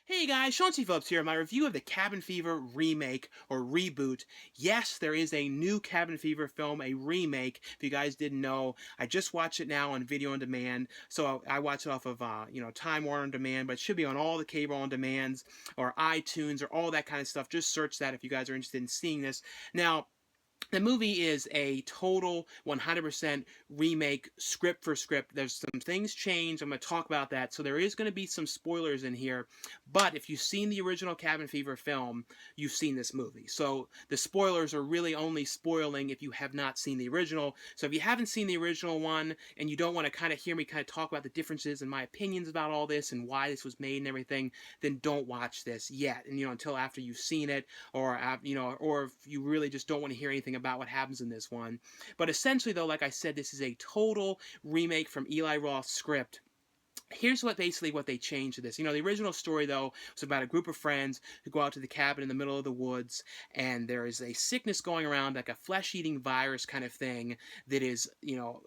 Hey guys, Sean C. Phillips here. My review of the Cabin Fever remake or reboot. Yes, there is a new Cabin Fever film, a remake. If you guys didn't know, I just watched it now on video on demand. So I watched it off of Time Warner on demand, but it should be on all the cable on demands or iTunes or all that kind of stuff. Just search that if you guys are interested in seeing this. Now, the movie is a total 100% remake, script for script. There's some things changed. I'm going to talk about that. So there is going to be some spoilers in here. But if you've seen the original Cabin Fever film, you've seen this movie. So the spoilers are really only spoiling if you have not seen the original. So if you haven't seen the original one and you don't want to kind of hear me kind of talk about the differences and my opinions about all this and why this was made and everything, then don't watch this yet. And until after you've seen it, or or if you really just don't want to hear anything about what happens in this one. But essentially, though, like I said, this is a total remake from Eli Roth's script. Here's what they changed to this. The original story, though, was about a group of friends who go out to the cabin in the middle of the woods, and there is a sickness going around, like a flesh-eating virus kind of thing, that is,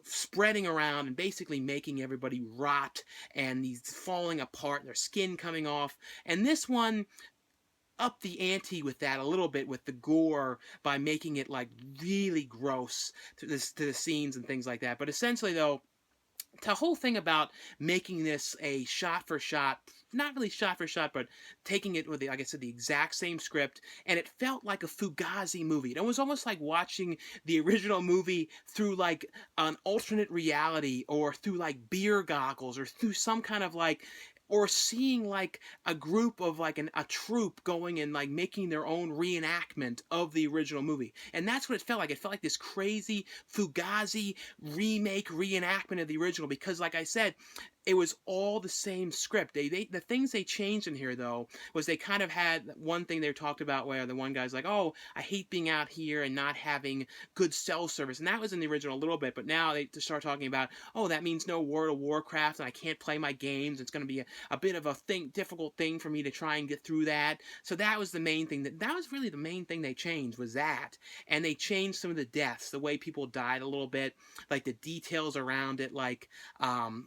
spreading around and basically making everybody rot, and he's falling apart, and their skin coming off. And this one up the ante with that a little bit with the gore by making it like really gross to the scenes and things like that. But essentially, though, the whole thing about making this a shot for shot, not really shot for shot, but taking it with, like I said, the exact same script, and it felt like a Fugazi movie. It was almost like watching the original movie through like an alternate reality, or through like beer goggles, or through some kind of like, or seeing like a group of like a troupe going and like making their own reenactment of the original movie. And that's what it felt like. It felt like this crazy Fugazi remake reenactment of the original, because like I said, it was all the same script. The things they changed in here, though, was they kind of had one thing they talked about where the one guy's like, oh, I hate being out here and not having good cell service. And that was in the original a little bit, but now they start talking about, oh, that means no World of Warcraft and I can't play my games. It's going to be a bit of a difficult thing for me to try and get through that. So that was the main thing. That was really the main thing they changed, was that. And they changed some of the deaths, the way people died a little bit, like the details around it, like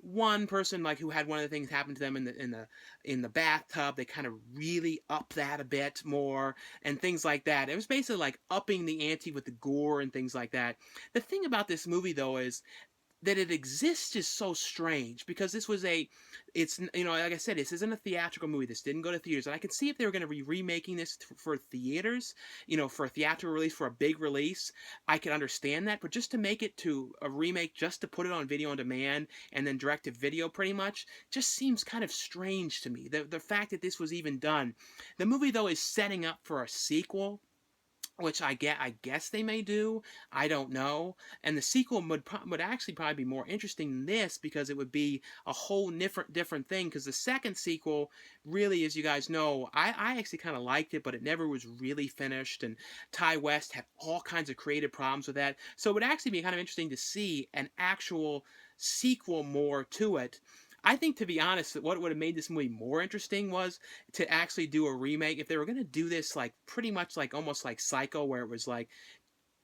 one person like who had one of the things happen to them in the bathtub, they kind of really up that a bit more and things like that. It was basically like upping the ante with the gore and things like that. The thing about this movie, though, is that it exists is so strange, because it's like I said, this isn't a theatrical movie. This didn't go to theaters, and I could see if they were going to be remaking this for theaters, for a theatrical release, for a big release, I could understand that. But just to make it to a remake, just to put it on video on demand and then direct to video, pretty much, just seems kind of strange to me. The fact that this was even done. The movie, though, is setting up for a sequel, which I guess they may do. I don't know. And the sequel would actually probably be more interesting than this, because it would be a whole different thing. Because the second sequel, really, as you guys know, I actually kind of liked it, but it never was really finished. And Ty West had all kinds of creative problems with that. So it would actually be kind of interesting to see an actual sequel more to it. I think, to be honest, what would have made this movie more interesting was to actually do a remake. If they were going to do this like pretty much like almost like Psycho, where it was like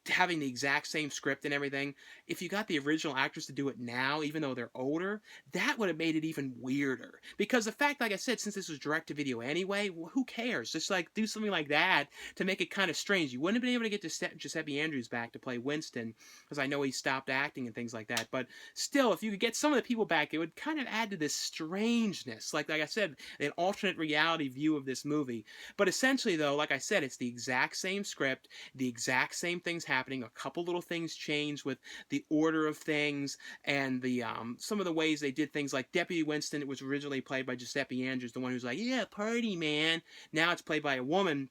having the exact same script and everything, if you got the original actors to do it now, even though they're older, that would have made it even weirder. Because the fact, like I said, since this was direct to video anyway, well, who cares? Just like do something like that to make it kind of strange. You wouldn't have been able to get Giuseppe Andrews back to play Winston, because I know he stopped acting and things like that. But still, if you could get some of the people back, it would kind of add to this strangeness. Like I said, an alternate reality view of this movie. But essentially, though, like I said, it's the exact same script, the exact same things happening. A couple little things changed with the order of things and the some of the ways they did things. Like Deputy Winston, it was originally played by Giuseppe Andrews, the one who's like, yeah, party man. Now it's played by a woman,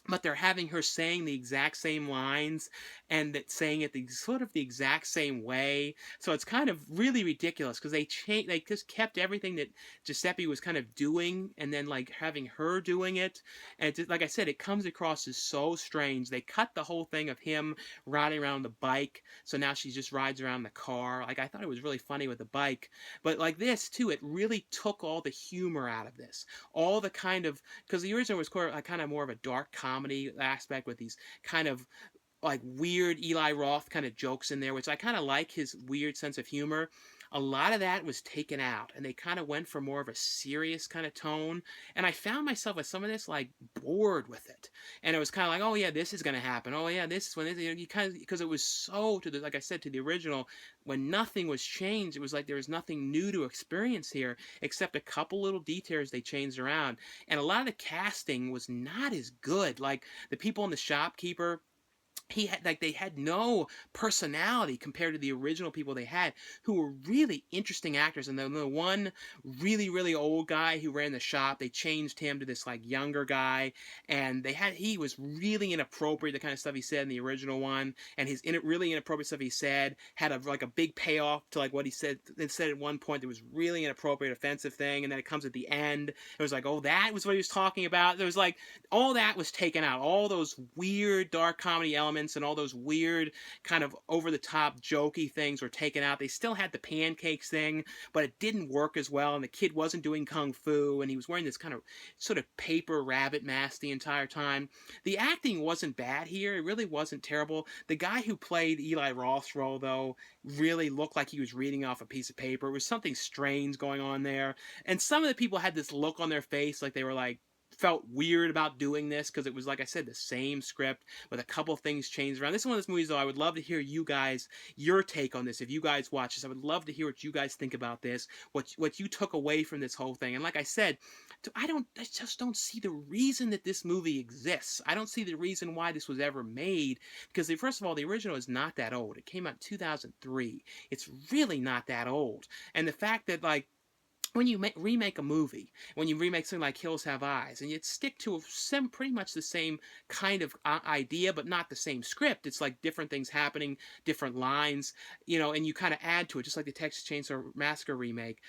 but they're having her saying the exact same lines and saying it sort of the exact same way. So it's kind of really ridiculous, because they just kept everything that Giuseppe was kind of doing, and then like having her doing it. And just, like I said, it comes across as so strange. They cut the whole thing of him riding around the bike, so now she just rides around the car. Like, I thought it was really funny with the bike, but like this too, it really took all the humor out of this, all the kind of, because the original was kind of more of a dark comedy aspect with these kind of like weird Eli Roth kind of jokes in there, which I kind of like his weird sense of humor. a lot of that was taken out, and they kind of went for more of a serious kind of tone. And I found myself with some of this like bored with it, and it was kind of like, oh yeah, this is going to happen. Oh yeah, this is when you kind of, because it was so to the, like I said, to the original, when nothing was changed. It was like there was nothing new to experience here except a couple little details they changed around, and a lot of the casting was not as good. Like the people in the shopkeeper, he had like they had no personality compared to the original people they had, who were really interesting actors. And then the one really old guy who ran the shop, they changed him to this like younger guy, and he was really inappropriate, the kind of stuff he said in the original one, and his really inappropriate stuff he said had like a big payoff to like what he said. It said at one point there was really inappropriate, offensive thing, and then it comes at the end, it was like, oh, that was what he was talking about. There was like all that was taken out, all those weird dark comedy elements and all those weird kind of over the top jokey things were taken out. They still had the pancakes thing, but it didn't work as well, and the kid wasn't doing kung fu, and he was wearing this kind of sort of paper rabbit mask the entire time. The acting wasn't bad here. It really wasn't terrible. The guy who played Eli Roth's role, though, really looked like he was reading off a piece of paper. It was something strange going on there, and some of the people had this look on their face like they were like felt weird about doing this, because it was, like I said, the same script with a couple things changed around. This is one of those movies, though, I would love to hear you guys, your take on this. If you guys watch this, I would love to hear what you guys think about this, what you took away from this whole thing. And like I said, I just don't see the reason that this movie exists. I don't see the reason why this was ever made, because first of all, the original is not that old. It came out in 2003. It's really not that old. And the fact that, like, when you remake a movie, when you remake something like Hills Have Eyes, and you stick to pretty much the same kind of idea, but not the same script. It's like different things happening, different lines, and you kind of add to it, just like the Texas Chainsaw Massacre remake,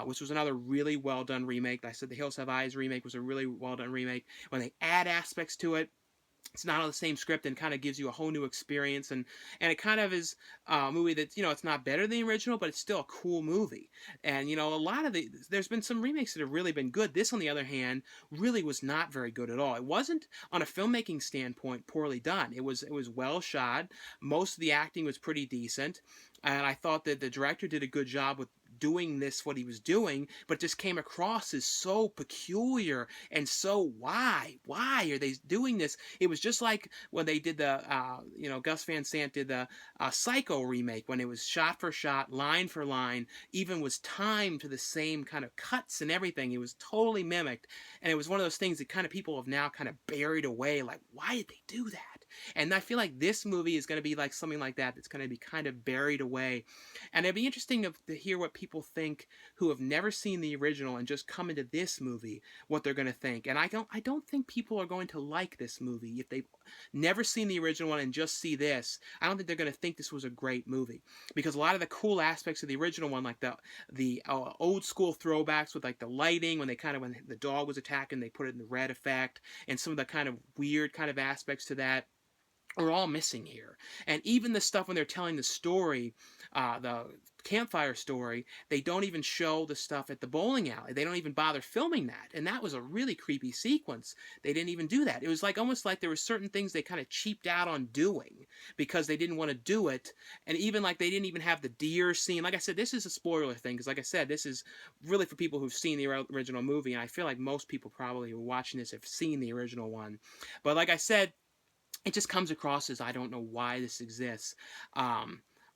which was another really well done remake. Like I said, the Hills Have Eyes remake was a really well done remake. When they add aspects to it, it's not on the same script and kind of gives you a whole new experience, and it kind of is a movie that, it's not better than the original, but it's still a cool movie. And a lot of there's been some remakes that have really been good. This, on the other hand, really was not very good at all. It wasn't, on a filmmaking standpoint, poorly done. It was well shot. Most of the acting was pretty decent, and I thought that the director did a good job with doing what he was doing, but just came across as so peculiar and so why are they doing this? It was just like when they did the Gus Van Sant did the Psycho remake, when it was shot for shot, line for line, even was timed to the same kind of cuts and everything. It was totally mimicked, and it was one of those things that kind of people have now kind of buried away, like, why did they do that? And I feel like this movie is going to be like something like that, that's going to be kind of buried away. And it'd be interesting to hear what people think who have never seen the original and just come into this movie, what they're going to think. And I don't think people are going to like this movie if they've never seen the original one and just see this. I don't think they're going to think this was a great movie, because a lot of the cool aspects of the original one, like the old school throwbacks with like the lighting, when the dog was attacking, they put it in the red effect, and some of the kind of weird kind of aspects to that are all missing here. And even the stuff when they're telling the story, the campfire story, they don't even show the stuff at the bowling alley. They don't even bother filming that. And that was a really creepy sequence. They didn't even do that. It was like almost like there were certain things they kind of cheaped out on doing because they didn't want to do it. And even like they didn't even have the deer scene. Like I said, this is a spoiler thing, because like I said, this is really for people who've seen the original movie. And I feel like most people probably who are watching this have seen the original one. But like I said, it just comes across as, I don't know why this exists.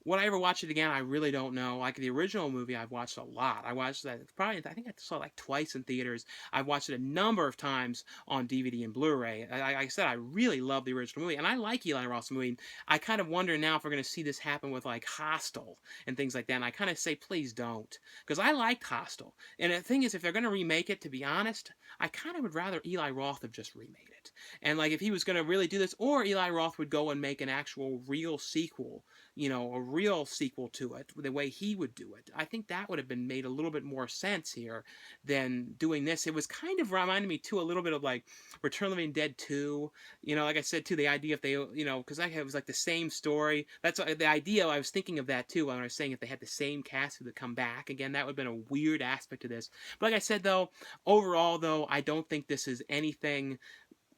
Would I ever watch it again? I really don't know. Like the original movie, I've watched a lot. I watched that I think I saw it like twice in theaters. I've watched it a number of times on DVD and Blu-ray. Like I said, I really love the original movie, and I like Eli Roth's movie. I kind of wonder now if we're going to see this happen with like Hostel and things like that. And I kind of say, please don't, because I liked Hostel. And the thing is, if they're going to remake it, to be honest, I kind of would rather Eli Roth have just remade it. And like if he was going to really do this, or Eli Roth would go and make an actual real sequel, a real sequel to it, the way he would do it. I think that would have been made a little bit more sense here than doing this. It was kind of reminding me too a little bit of like Return of the Living Dead 2. Like I said too, the idea if they, because it was like the same story. That's the idea. I was thinking of that too when I was saying if they had the same cast who would come back again, that would have been a weird aspect to this. But like I said though, overall though, I don't think this is anything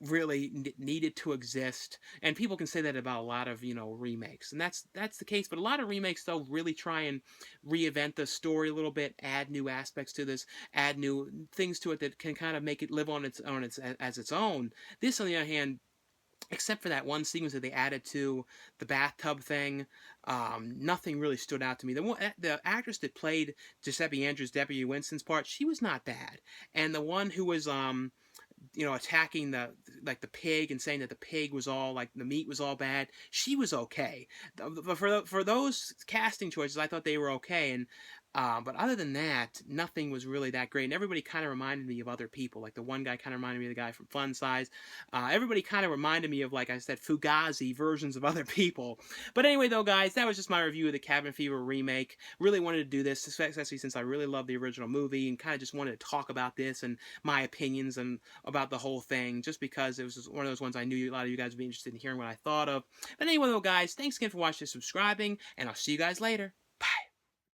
really needed to exist. And people can say that about a lot of, remakes, and that's the case. But a lot of remakes, though, really try and reinvent the story a little bit, add new aspects to this, add new things to it that can kind of make it live on its own, as its own. This, on the other hand, except for that one sequence that they added to the bathtub thing, nothing really stood out to me. The actress that played Giuseppe Andrews, Debbie Winston's part, she was not bad, and the one who was attacking the pig and saying that the pig was all like the meat was all bad, she was okay. But for those casting choices, I thought they were okay. And but other than that, nothing was really that great. And everybody kind of reminded me of other people. Like the one guy kind of reminded me of the guy from Fun Size. Everybody kind of reminded me of, like I said, Fugazi versions of other people. But anyway, though, guys, that was just my review of the Cabin Fever remake. Really wanted to do this, especially since I really love the original movie, and kind of just wanted to talk about this and my opinions and about the whole thing, just because it was just one of those ones I knew a lot of you guys would be interested in hearing what I thought of. But anyway, though, guys, thanks again for watching and subscribing, and I'll see you guys later.